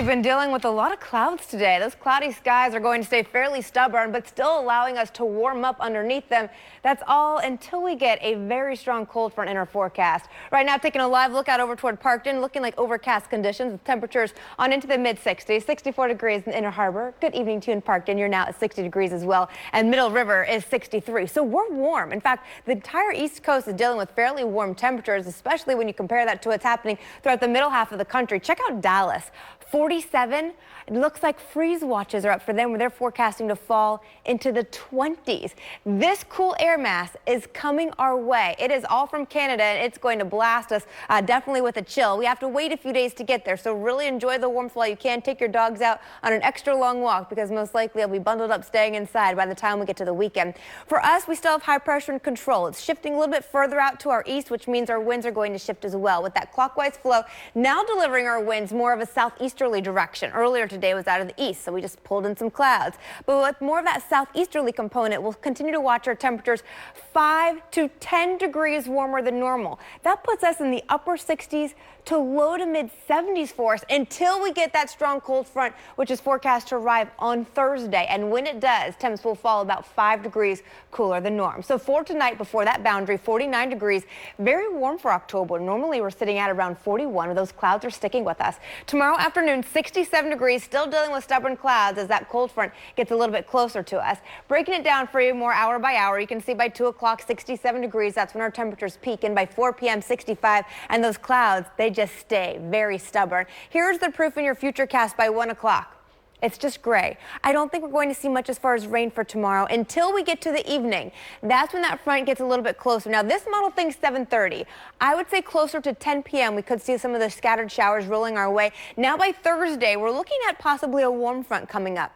We've been dealing with a lot of clouds today. Those cloudy skies are going to stay fairly stubborn, but still allowing us to warm up underneath them. That's all until we get a very strong cold front in our forecast. Right now, taking a live look out over toward Parkton, looking like overcast conditions with temperatures on into the mid-60s, 64 degrees in Inner Harbor. Good evening to you in Parkton. You're now at 60 degrees as well, and Middle River is 63. So we're warm. In fact, the entire East Coast is dealing with fairly warm temperatures, especially when you compare that to what's happening throughout the middle half of the country. Check out Dallas. 47. It looks like freeze watches are up for them, where they're forecasting to fall into the 20s. This cool air mass is coming our way. It is all from Canada, and it's going to blast us definitely with a chill. We have to wait a few days to get there, so really enjoy the warmth while you can. Take your dogs out on an extra long walk, because most likely they'll be bundled up staying inside by the time we get to the weekend. For us, we still have high pressure and control. It's shifting a little bit further out to our east, which means our winds are going to shift as well, with that clockwise flow now delivering our winds more of a southeasterly direction. Earlier today was out of the east, so we just pulled in some clouds. But with more of that southeasterly component, we'll continue to watch our temperatures 5 to 10 degrees warmer than normal. That puts us in the upper 60s to low to mid 70s for us until we get that strong cold front, which is forecast to arrive on Thursday. And when it does, temps will fall about 5 degrees cooler than norm. So for tonight, before that boundary, 49 degrees, very warm for October. Normally we're sitting at around 41. Those clouds are sticking with us. Tomorrow afternoon, 67 degrees, still dealing with stubborn clouds as that cold front gets a little bit closer to us. Breaking it down for you more hour by hour, you can see by 2 o'clock, 67 degrees. That's when our temperatures peak, and by 4 p.m., 65. And those clouds, they just stay very stubborn. Here's the proof in your future cast by 1 o'clock. It's just gray. I don't think we're going to see much as far as rain for tomorrow until we get to the evening. That's when that front gets a little bit closer. Now, this model thinks 7:30. I would say closer to 10 p.m. we could see some of the scattered showers rolling our way. Now, by Thursday, we're looking at possibly a warm front coming up.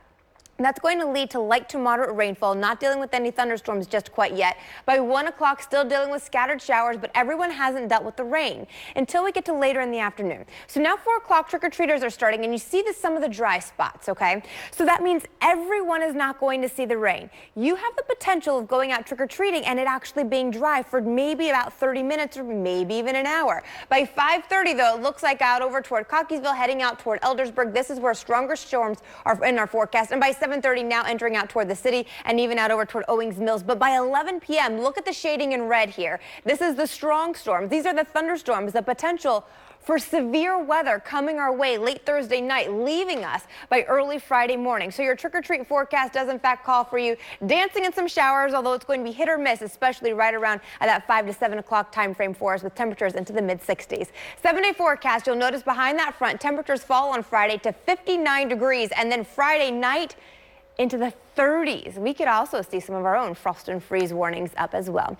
That's going to lead to light to moderate rainfall, not dealing with any thunderstorms just quite yet. By 1 o'clock, still dealing with scattered showers, but everyone hasn't dealt with the rain until we get to later in the afternoon. So now 4 o'clock, trick-or-treaters are starting, and you see some of the dry spots, okay? So that means everyone is not going to see the rain. You have the potential of going out trick-or-treating and it actually being dry for maybe about 30 minutes or maybe even an hour. By 5:30, though, it looks like out over toward Cockeysville, heading out toward Eldersburg, this is where stronger storms are in our forecast. And by 7:30, now entering out toward the city and even out over toward Owings Mills. But by 11 p.m., look at the shading in red here. This is the strong storms. These are the thunderstorms, the potential for severe weather coming our way late Thursday night, leaving us by early Friday morning. So your trick-or-treat forecast does in fact call for you dancing in some showers, although it's going to be hit or miss, especially right around that 5 to 7 o'clock time frame for us, with temperatures into the mid-60s. 7-day forecast, you'll notice behind that front, temperatures fall on Friday to 59 degrees, and then Friday night into the 30s. We could also see some of our own frost and freeze warnings up as well.